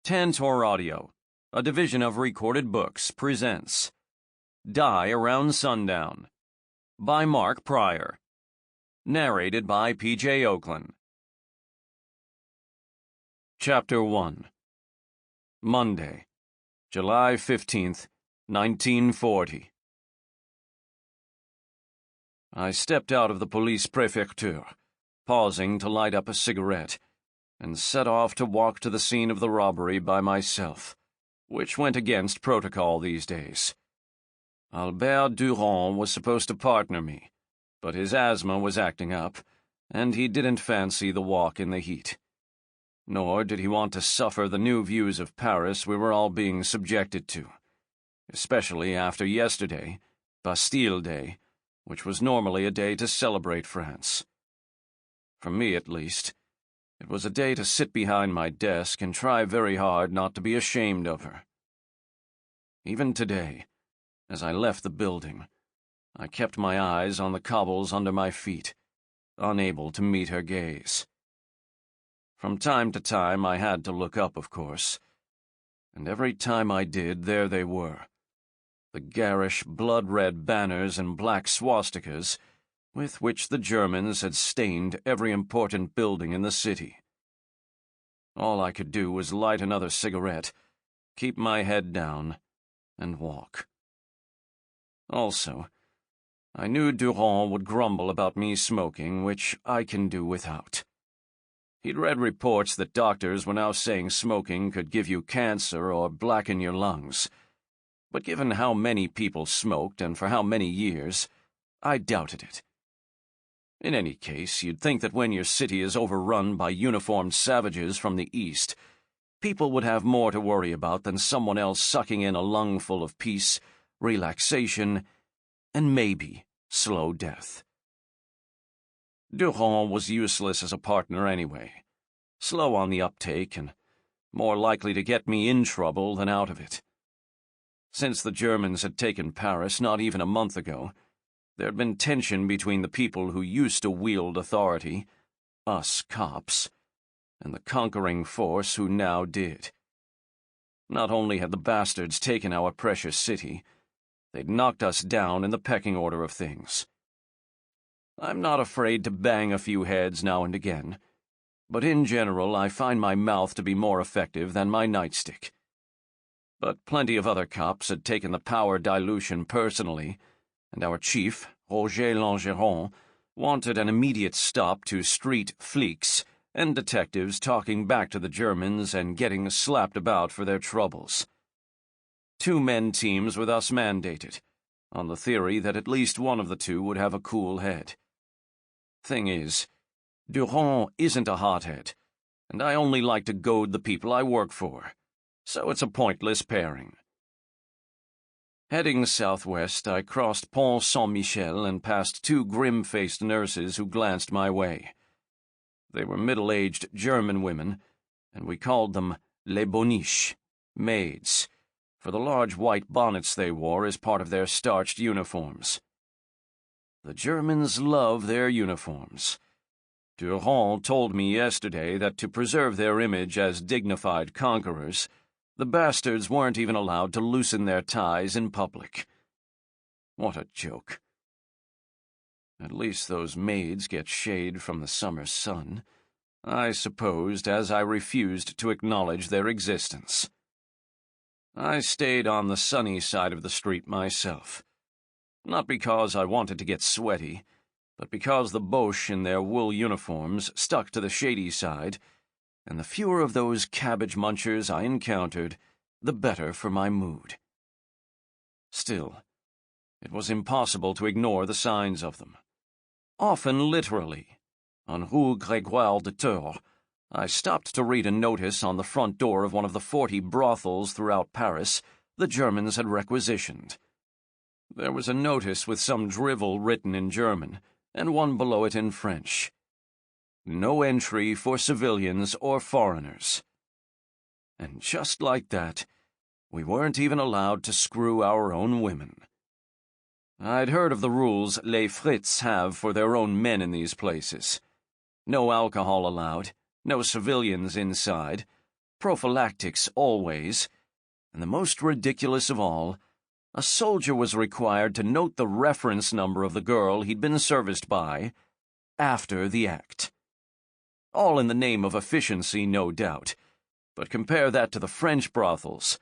Tantor Audio, a division of Recorded Books, presents Die Around Sundown by Mark Pryor. Narrated by P.J. Ochlan. Chapter 1. Monday, July 15th, 1940. I stepped out of the police prefecture, pausing to light up a cigarette, and set off to walk to the scene of the robbery by myself, which went against protocol these days. Albert Durand was supposed to partner me, but his asthma was acting up, and he didn't fancy the walk in the heat. Nor did he want to suffer the new views of Paris we were all being subjected to, especially after yesterday, Bastille Day, which was normally a day to celebrate France. For me, at least, it was a day to sit behind my desk and try very hard not to be ashamed of her. Even today, as I left the building, I kept my eyes on the cobbles under my feet, unable to meet her gaze. From time to time I had to look up, of course, and every time I did, there they were, the garish, blood-red banners and black swastikas with which the Germans had stained every important building in the city. All I could do was light another cigarette, keep my head down, and walk. Also, I knew Durand would grumble about me smoking, which I can do without. He'd read reports that doctors were now saying smoking could give you cancer or blacken your lungs, but given how many people smoked and for how many years, I doubted it. In any case, you'd think that when your city is overrun by uniformed savages from the East, people would have more to worry about than someone else sucking in a lungful of peace, relaxation, and maybe slow death. Durand was useless as a partner anyway, slow on the uptake and more likely to get me in trouble than out of it. Since the Germans had taken Paris not even a month ago, there had been tension between the people who used to wield authority, us cops, and the conquering force who now did. Not only had the bastards taken our precious city, they'd knocked us down in the pecking order of things. I'm not afraid to bang a few heads now and again, but in general I find my mouth to be more effective than my nightstick. But plenty of other cops had taken the power dilution personally, and our chief, Roger Langeron, wanted an immediate stop to street flics and detectives talking back to the Germans and getting slapped about for their troubles. 2-man teams were thus mandated, on the theory that at least one of the two would have a cool head. Thing is, Durand isn't a hothead, and I only like to goad the people I work for, so it's a pointless pairing. Heading southwest, I crossed Pont Saint-Michel and passed 2 grim-faced nurses who glanced my way. They were middle-aged German women, and we called them les boniches, maids, for the large white bonnets they wore as part of their starched uniforms. The Germans love their uniforms. Durand told me yesterday that to preserve their image as dignified conquerors, the bastards weren't even allowed to loosen their ties in public. What a joke. At least those maids get shade from the summer sun, I supposed, as I refused to acknowledge their existence. I stayed on the sunny side of the street myself, not because I wanted to get sweaty, but because the Boches in their wool uniforms stuck to the shady side, and the fewer of those cabbage munchers I encountered, the better for my mood. Still, it was impossible to ignore the signs of them. Often literally. On Rue Grégoire de Tours, I stopped to read a notice on the front door of one of the 40 brothels throughout Paris the Germans had requisitioned. There was a notice with some drivel written in German, and one below it in French. No entry for civilians or foreigners. And just like that, we weren't even allowed to screw our own women. I'd heard of the rules les Frits have for their own men in these places. No alcohol allowed, no civilians inside, prophylactics always, and the most ridiculous of all, a soldier was required to note the reference number of the girl he'd been serviced by after the act. All in the name of efficiency, no doubt, but compare that to the French brothels.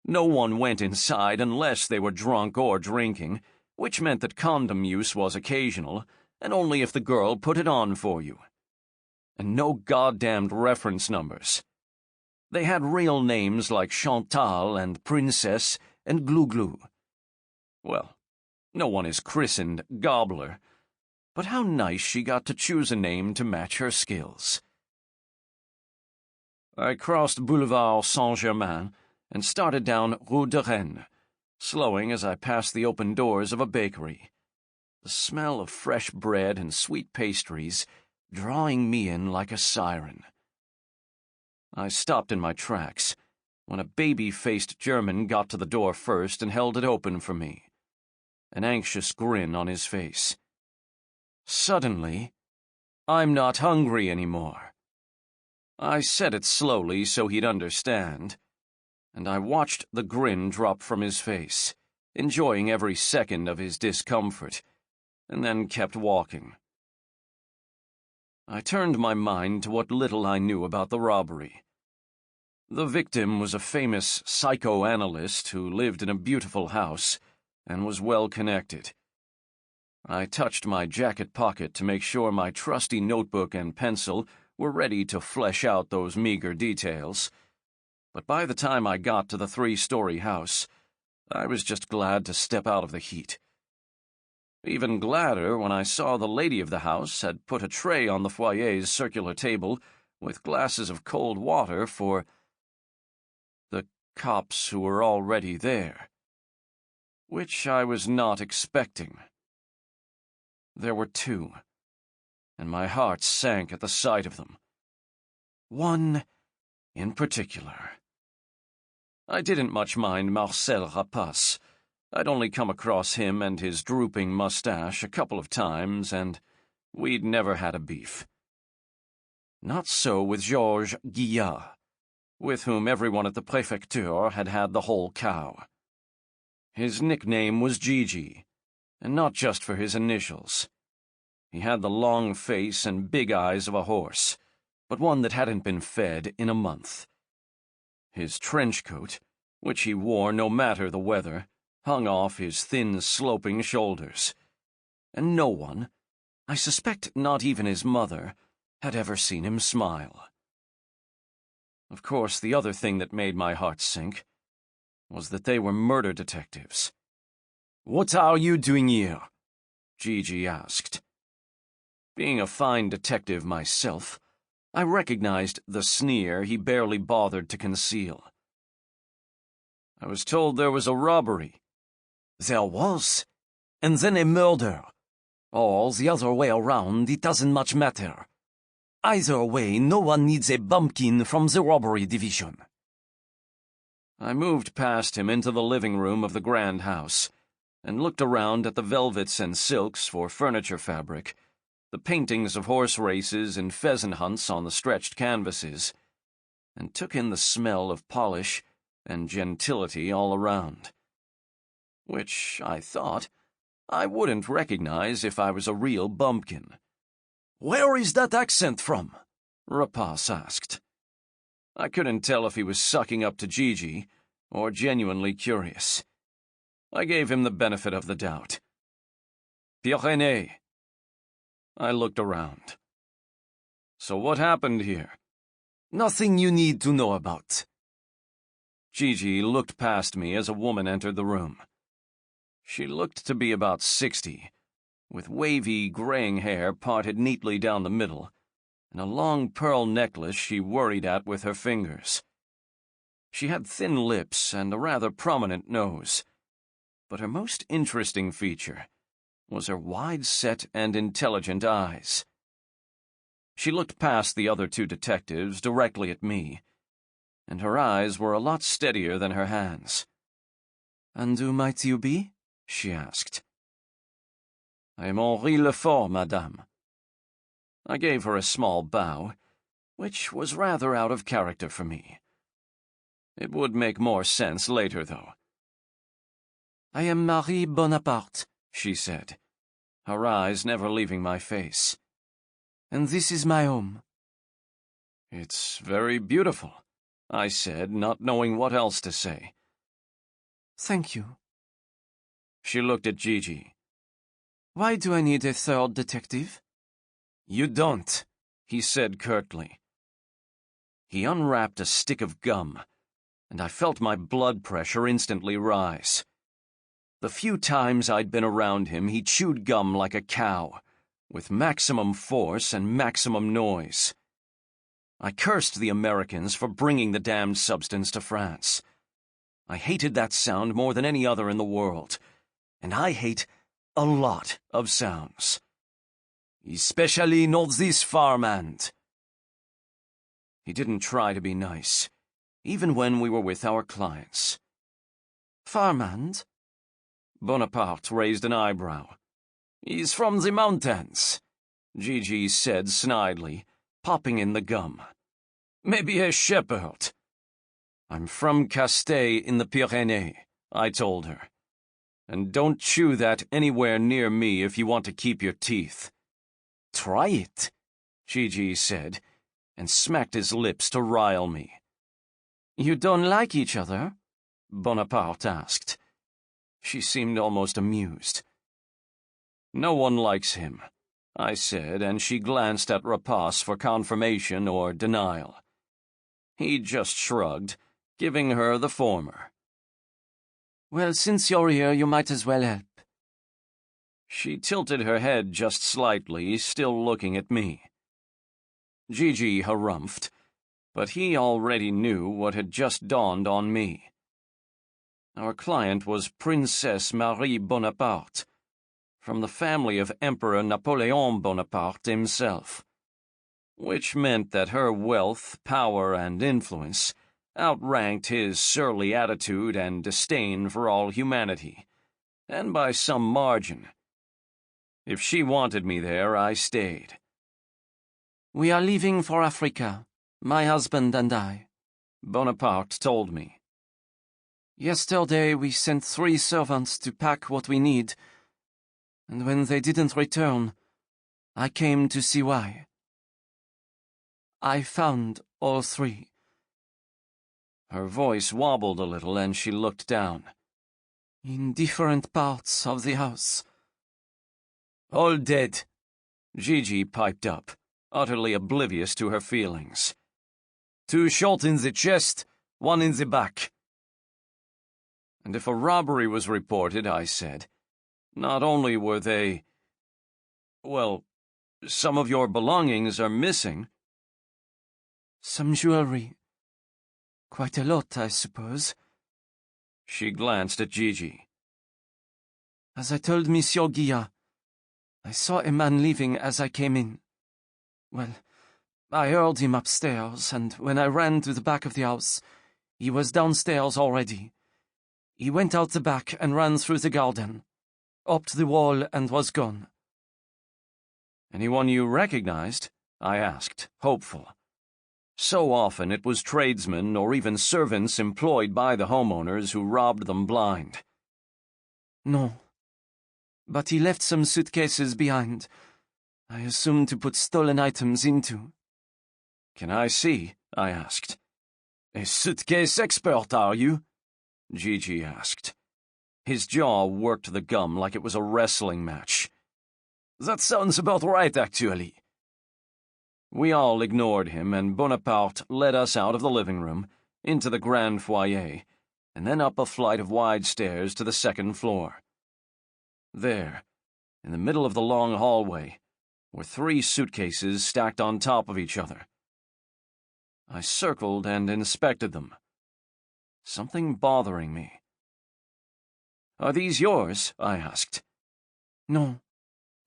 No one went inside unless they were drunk or drinking, which meant that condom use was occasional, and only if the girl put it on for you. And no goddamned reference numbers. They had real names like Chantal and Princess and Glou-Glou. Well, no one is christened Gobbler, but how nice she got to choose a name to match her skills. I crossed Boulevard Saint-Germain and started down Rue de Rennes, slowing as I passed the open doors of a bakery. The smell of fresh bread and sweet pastries drawing me in like a siren. I stopped in my tracks when a baby-faced German got to the door first and held it open for me, an anxious grin on his face. Suddenly, I'm not hungry anymore. I said it slowly so he'd understand, and I watched the grin drop from his face, enjoying every second of his discomfort, and then kept walking. I turned my mind to what little I knew about the robbery. The victim was a famous psychoanalyst who lived in a beautiful house and was well connected. I touched my jacket pocket to make sure my trusty notebook and pencil were ready to flesh out those meager details, but by the time I got to the 3-story house, I was just glad to step out of the heat. Even gladder when I saw the lady of the house had put a tray on the foyer's circular table with glasses of cold water for the cops who were already there, which I was not expecting. There were 2, and my heart sank at the sight of them. One in particular. I didn't much mind Marcel Rapace. I'd only come across him and his drooping mustache a couple of times, and we'd never had a beef. Not so with Georges Guillard, with whom everyone at the Préfecture had had the whole cow. His nickname was Gigi, and not just for his initials. He had the long face and big eyes of a horse, but one that hadn't been fed in a month. His trench coat, which he wore no matter the weather, hung off his thin, sloping shoulders, and no one, I suspect not even his mother, had ever seen him smile. Of course, the other thing that made my heart sink was that they were murder detectives. "What are you doing here?" Gigi asked. Being a fine detective myself, I recognized the sneer he barely bothered to conceal. "I was told there was a robbery." "There was, and then a murder. Or the other way around, it doesn't much matter. Either way, no one needs a bumpkin from the robbery division." I moved past him into the living room of the grand house and looked around at the velvets and silks for furniture fabric, the paintings of horse races and pheasant hunts on the stretched canvases, and took in the smell of polish and gentility all around, which, I thought, I wouldn't recognize if I was a real bumpkin. "Where is that accent from?" Rapace asked. I couldn't tell if he was sucking up to Gigi or genuinely curious. I gave him the benefit of the doubt. "Pyrénées." I looked around. "So what happened here?" "Nothing you need to know about." Gigi looked past me as a woman entered the room. She looked to be about 60, with wavy, graying hair parted neatly down the middle, and a long pearl necklace she worried at with her fingers. She had thin lips and a rather prominent nose, but her most interesting feature was her wide-set and intelligent eyes. She looked past the other 2 detectives directly at me, and her eyes were a lot steadier than her hands. "And who might you be?" she asked. "I am Henri Lefort, madame." I gave her a small bow, which was rather out of character for me. It would make more sense later, though. I am Marie Bonaparte, she said, her eyes never leaving my face. And this is my home. It's very beautiful, I said, not knowing what else to say. Thank you. She looked at Gigi. Why do I need a third detective? You don't, he said curtly. He unwrapped a stick of gum, and I felt my blood pressure instantly rise. The few times I'd been around him, he chewed gum like a cow, with maximum force and maximum noise. I cursed the Americans for bringing the damned substance to France. I hated that sound more than any other in the world, and I hate a lot of sounds. Especially not this farmhand. He didn't try to be nice, even when we were with our clients. Farmhand? Bonaparte raised an eyebrow. He's from the mountains, Gigi said snidely, popping in the gum. Maybe a shepherd. I'm from Castets in the Pyrenees, I told her. And don't chew that anywhere near me if you want to keep your teeth. Try it, Gigi said, and smacked his lips to rile me. You don't like each other? Bonaparte asked. She seemed almost amused. No one likes him, I said, and she glanced at Rapace for confirmation or denial. He just shrugged, giving her the former. Well, since you're here, you might as well help. She tilted her head just slightly, still looking at me. Gigi harumphed, but he already knew what had just dawned on me. Our client was Princess Marie Bonaparte, from the family of Emperor Napoleon Bonaparte himself, which meant that her wealth, power, and influence outranked his surly attitude and disdain for all humanity, and by some margin. If she wanted me there, I stayed. We are leaving for Africa, my husband and I, Bonaparte told me. Yesterday we sent 3 servants to pack what we need, and when they didn't return, I came to see why. I found all 3. Her voice wobbled a little and she looked down. In different parts of the house. All dead, Gigi piped up, utterly oblivious to her feelings. 2 shot in the chest, 1 in the back. And if a robbery was reported, I said, not only were they... well, some of your belongings are missing. Some jewelry. Quite a lot, I suppose. She glanced at Gigi. As I told Monsieur Guilla, I saw a man leaving as I came in. Well, I heard him upstairs, and when I ran to the back of the house, he was downstairs already. He went out the back and ran through the garden, up the wall, and was gone. Anyone you recognized? I asked, hopeful. So often it was tradesmen or even servants employed by the homeowners who robbed them blind. No. But he left some suitcases behind. I assumed to put stolen items into. Can I see? I asked. A suitcase expert, are you? Gigi asked. His jaw worked the gum like it was a wrestling match. That sounds about right, actually. We all ignored him, and Bonaparte led us out of the living room, into the grand foyer, and then up a flight of wide stairs to the 2nd floor. There, in the middle of the long hallway, were 3 suitcases stacked on top of each other. I circled and inspected them. Something bothering me. Are these yours? I asked. No,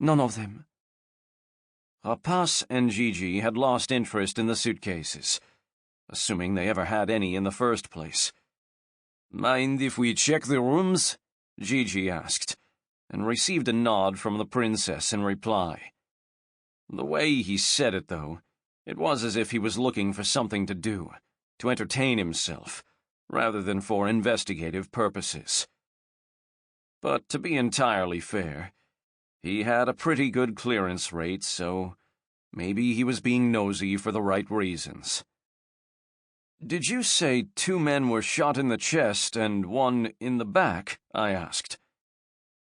none of them. Rapace and Gigi had lost interest in the suitcases, assuming they ever had any in the first place. Mind if we check the rooms? Gigi asked, and received a nod from the princess in reply. The way he said it, though, It was as if he was looking for something to do, to entertain himself, rather than for investigative purposes. But to be entirely fair, he had a pretty good clearance rate, so maybe he was being nosy for the right reasons. "Did you say 2 men were shot in the chest and 1 in the back?" I asked.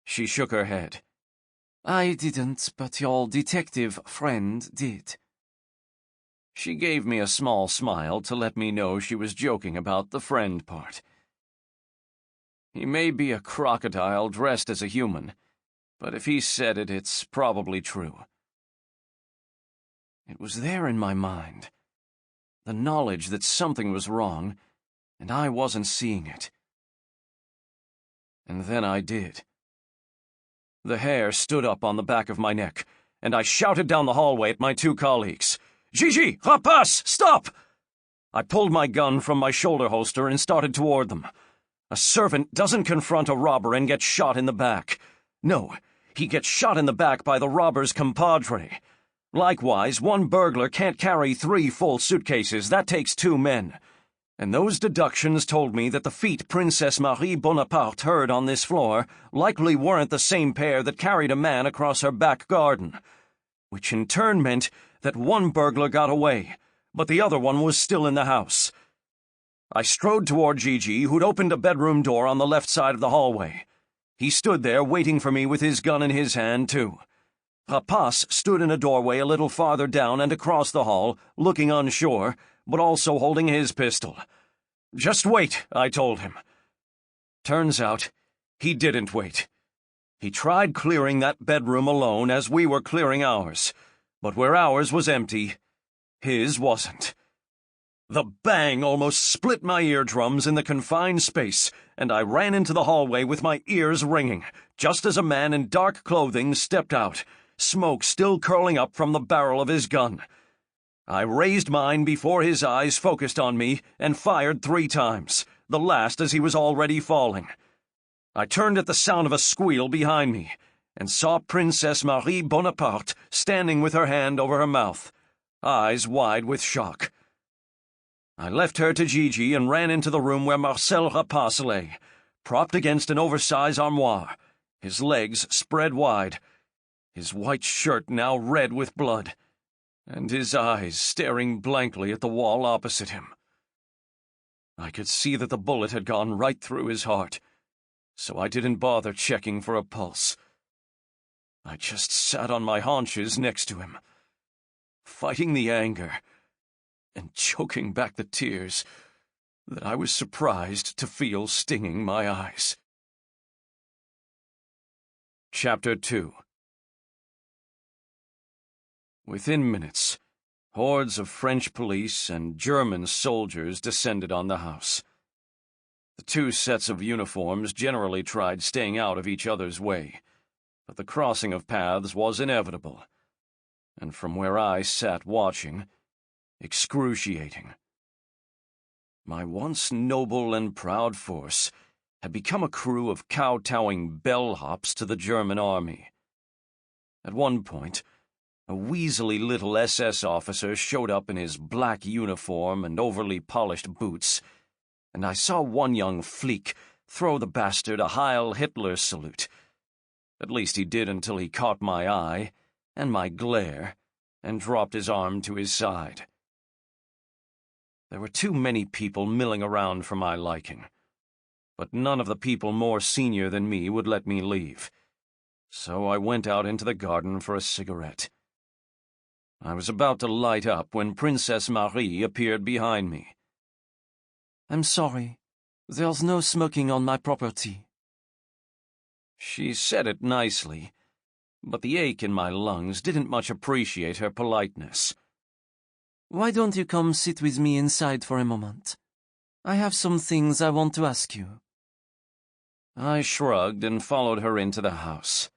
She shook her head. I didn't, but your detective friend did. She gave me a small smile to let me know she was joking about the friend part. He may be a crocodile dressed as a human, but if he said it, it's probably true. It was there in my mind, the knowledge that something was wrong, and I wasn't seeing it. And then I did. The hair stood up on the back of my neck, and I shouted down the hallway at my 2 colleagues. "Gigi! Rapace! Stop!" I pulled my gun from my shoulder holster and started toward them. A servant doesn't confront a robber and get shot in the back. No, he gets shot in the back by the robber's compadre. Likewise, 1 burglar can't carry 3 full suitcases. That takes 2 men. And those deductions told me that the feet Princess Marie Bonaparte heard on this floor likely weren't the same pair that carried a man across her back garden, which in turn meant that 1 burglar got away, but the other one was still in the house. I strode toward Gigi, who'd opened a bedroom door on the left side of the hallway. He stood there waiting for me with his gun in his hand, too. Rapace stood in a doorway a little farther down and across the hall, looking unsure, but also holding his pistol. "Just wait," I told him. Turns out, he didn't wait. He tried clearing that bedroom alone as we were clearing ours, but where ours was empty, his wasn't. The bang almost split my eardrums in the confined space, and I ran into the hallway with my ears ringing, just as a man in dark clothing stepped out, smoke still curling up from the barrel of his gun. I raised mine before his eyes focused on me and fired 3 times, the last as he was already falling. I turned at the sound of a squeal behind me and saw Princess Marie Bonaparte standing with her hand over her mouth, eyes wide with shock. I left her to Gigi and ran into the room where Marcel Rapace lay, propped against an oversized armoire, his legs spread wide, his white shirt now red with blood, and his eyes staring blankly at the wall opposite him. I could see that the bullet had gone right through his heart, so I didn't bother checking for a pulse. I just sat on my haunches next to him, fighting the anger and choking back the tears that I was surprised to feel stinging my eyes. Chapter 2. Within minutes, hordes of French police and German soldiers descended on the house. The 2 sets of uniforms generally tried staying out of each other's way, but the crossing of paths was inevitable, and from where I sat watching, excruciating. My once noble and proud force had become a crew of kowtowing bellhops to the German army. At one point, a weaselly little SS officer showed up in his black uniform and overly polished boots, and I saw one young fleek throw the bastard a Heil Hitler salute. At least he did until he caught my eye and my glare and dropped his arm to his side. There were too many people milling around for my liking, but none of the people more senior than me would let me leave, so I went out into the garden for a cigarette. I was about to light up when Princess Marie appeared behind me. "I'm sorry. There's no smoking on my property." She said it nicely, but the ache in my lungs didn't much appreciate her politeness. "Why don't you come sit with me inside for a moment? I have some things I want to ask you." I shrugged and followed her into the house.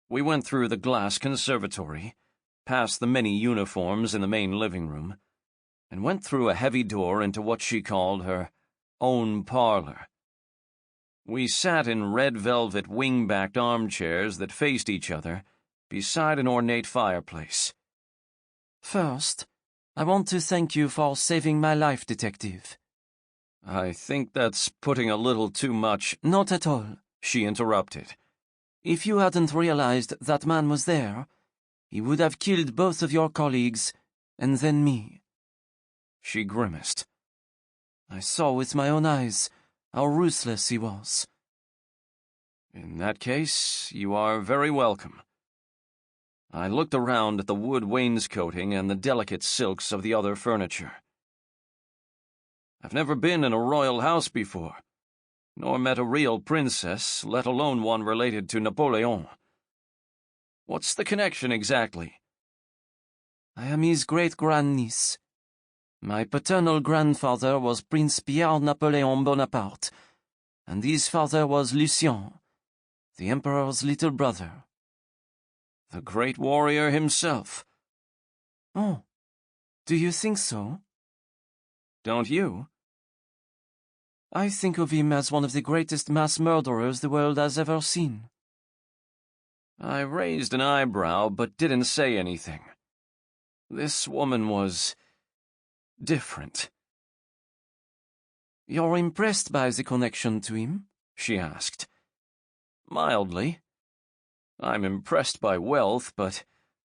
We went through the glass conservatory, past the many uniforms in the main living room, and went through a heavy door into what she called her own parlor. We sat in red velvet wing-backed armchairs that faced each other beside an ornate fireplace. "First, I want to thank you for saving my life, Detective. I think that's putting a little too much. Not at all, she interrupted. If you hadn't realized that man was there, he would have killed both of your colleagues, and then me. She grimaced. I saw with my own eyes how ruthless he was. In that case, you are very welcome. I looked around at the wood wainscoting and the delicate silks of the other furniture. I've never been in a royal house before, nor met a real princess, let alone one related to Napoleon. What's the connection exactly? I am his great-grandniece. My paternal grandfather was Prince Pierre Napoleon Bonaparte, and his father was Lucien, the Emperor's little brother. The great warrior himself. Oh, do you think so? Don't you? I think of him as one of the greatest mass murderers the world has ever seen. I raised an eyebrow, but didn't say anything. This woman was different. You're impressed by the connection to him? She asked. Mildly. I'm impressed by wealth, but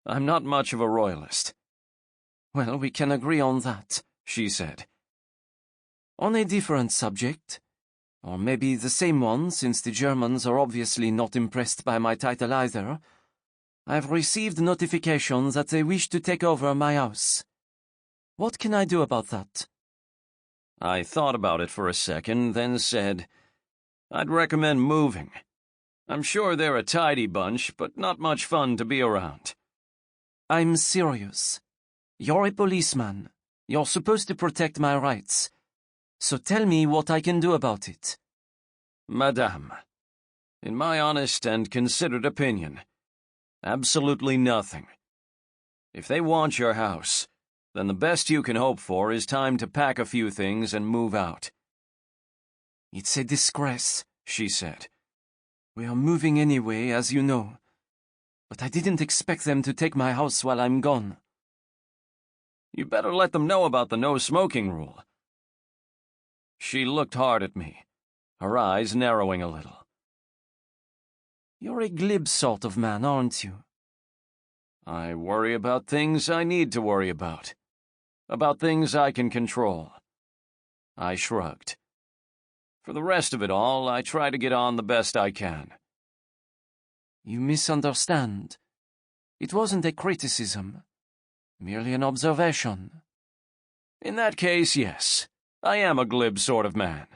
I'm not much of a royalist. Well, we can agree on that, she said. On a different subject, or maybe the same one, since the Germans are obviously not impressed by my title either, I've received notification that they wish to take over my house. What can I do about that? I thought about it for a second, then said, I'd recommend moving. I'm sure they're a tidy bunch, but not much fun to be around. I'm serious. You're a policeman. You're supposed to protect my rights. So tell me what I can do about it. Madame, in my honest and considered opinion, absolutely nothing. If they want your house, then the best you can hope for is time to pack a few things and move out. It's a disgrace, she said. We are moving anyway, as you know. But I didn't expect them to take my house while I'm gone. You better let them know about the no-smoking rule. She looked hard at me, her eyes narrowing a little. You're a glib sort of man, aren't you? I worry about things I need to worry about things I can control. I shrugged. For the rest of it all, I try to get on the best I can. You misunderstand. It wasn't a criticism, merely an observation. In that case, yes. I am a glib sort of man.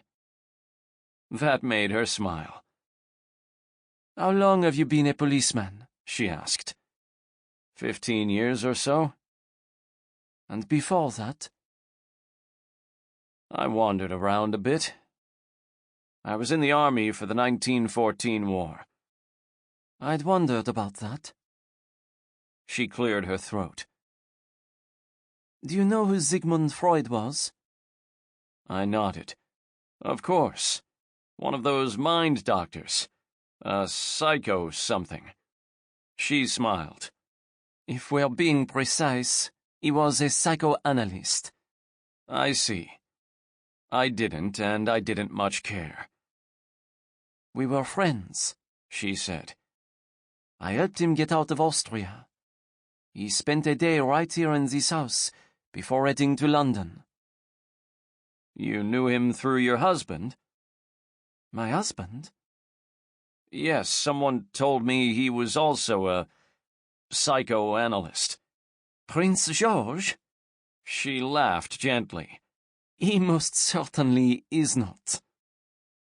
That made her smile. How long have you been a policeman? She asked. 15 years or so. And before that? I wandered around a bit. I was in the army for the 1914 war. I'd wondered about that. She cleared her throat. Do you know who Sigmund Freud was? I nodded. Of course. One of those mind doctors. A psycho something. She smiled. If we're being precise, he was a psychoanalyst. I see. I didn't, and I didn't much care. We were friends, she said. I helped him get out of Austria. He spent a day right here in this house before heading to London. You knew him through your husband? My husband? Yes, someone told me he was also a psychoanalyst. Prince George? She laughed gently. He most certainly is not.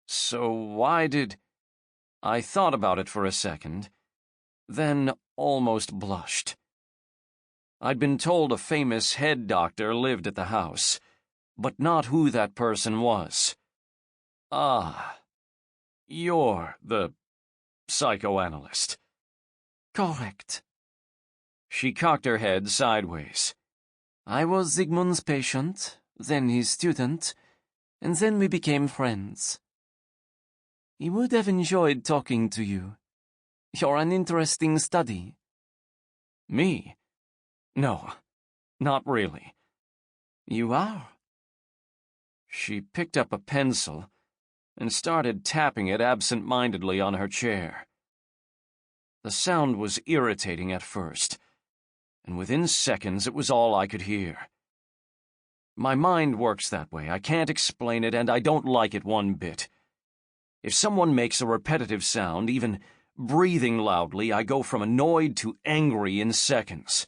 So why did... I thought about it for a second, then almost blushed. I'd been told a famous head doctor lived at the house, but not who that person was. Ah, you're the psychoanalyst. Correct. She cocked her head sideways. I was Sigmund's patient, then his student, and then we became friends. He would have enjoyed talking to you. You're an interesting study. Me? No, not really. You are? She picked up a pencil and started tapping it absent-mindedly on her chair. The sound was irritating at first, and within seconds it was all I could hear. My mind works that way. I can't explain it, and I don't like it one bit. If someone makes a repetitive sound, even breathing loudly, I go from annoyed to angry in seconds.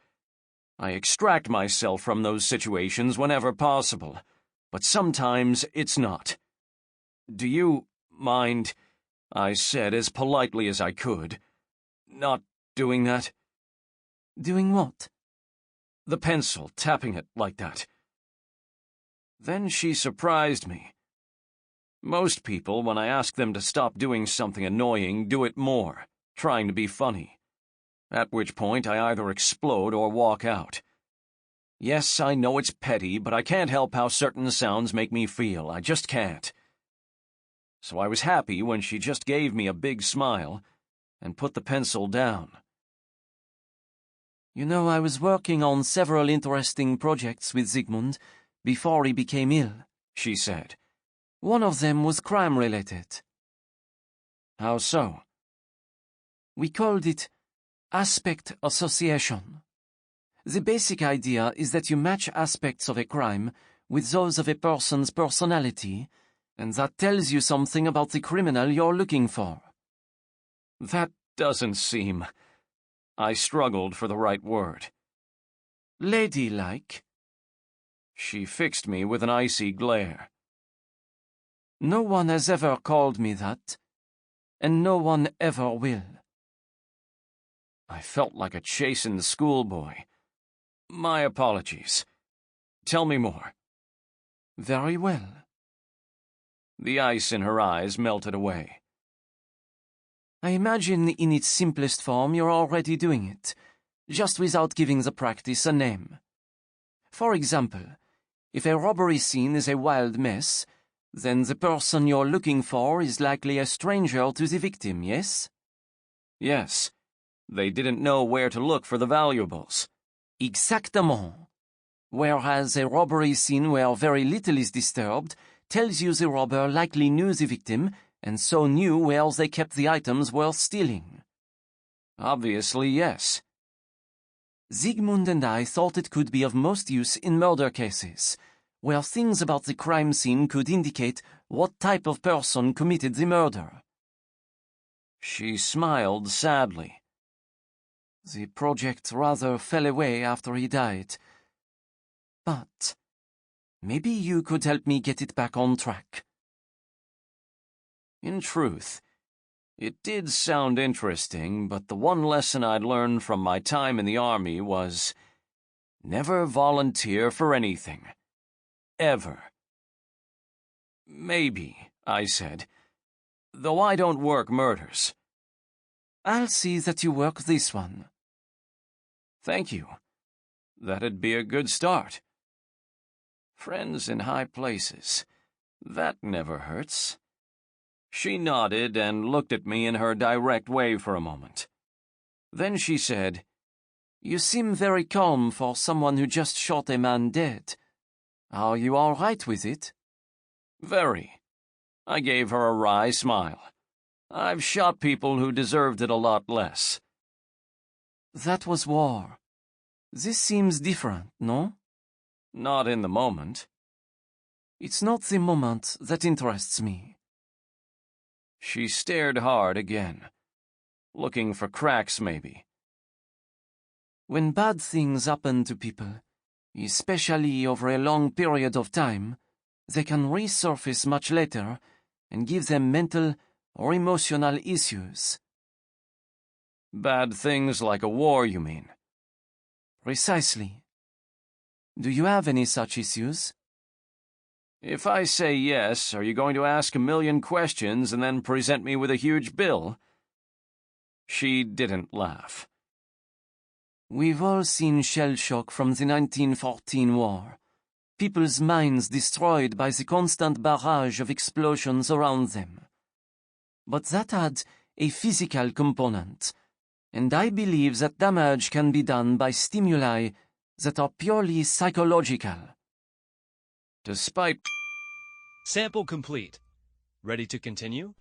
I extract myself from those situations whenever possible, but sometimes it's not. "Do you mind," I said as politely as I could, "not doing that?" Doing what? The pencil, tapping it like that. Then she surprised me. Most people, when I ask them to stop doing something annoying, do it more, trying to be funny. At which point I either explode or walk out. Yes, I know it's petty, but I can't help how certain sounds make me feel. I just can't. So I was happy when she just gave me a big smile and put the pencil down. You know, I was working on several interesting projects with Zygmunt before he became ill, she said. One of them was crime-related. How so? We called it aspect association. The basic idea is that you match aspects of a crime with those of a person's personality, and that tells you something about the criminal you're looking for. That doesn't seem... I struggled for the right word. Ladylike. She fixed me with an icy glare. No one has ever called me that, and no one ever will. I felt like a chastened schoolboy. My apologies. Tell me more. Very well. The ice in her eyes melted away. I imagine in its simplest form you're already doing it, just without giving the practice a name. For example, if a robbery scene is a wild mess, then the person you're looking for is likely a stranger to the victim, yes? Yes. They didn't know where to look for the valuables. Exactement. Whereas a robbery scene where very little is disturbed tells you the robber likely knew the victim and so knew where they kept the items worth stealing. Obviously, yes. Zygmunt and I thought it could be of most use in murder cases, where things about the crime scene could indicate what type of person committed the murder. She smiled sadly. The project rather fell away after he died. But maybe you could help me get it back on track. In truth, it did sound interesting, but the one lesson I'd learned from my time in the army was never volunteer for anything. Ever. Maybe, I said, though I don't work murders. I'll see that you work this one. Thank you. That'd be a good start. Friends in high places. That never hurts. She nodded and looked at me in her direct way for a moment. Then she said, You seem very calm for someone who just shot a man dead. Are you all right with it? Very. I gave her a wry smile. I've shot people who deserved it a lot less. That was war. This seems different, no? Not in the moment. It's not the moment that interests me. She stared hard again, looking for cracks maybe. When bad things happen to people, especially over a long period of time, they can resurface much later and give them mental or emotional issues. Bad things like a war, you mean? Precisely. Do you have any such issues? If I say yes, are you going to ask a million questions and then present me with a huge bill? She didn't laugh. We've all seen shell shock from the 1914 war. People's minds destroyed by the constant barrage of explosions around them. But that had a physical component, and I believe that damage can be done by stimuli that are purely psychological. Despite... Sample complete. Ready to continue?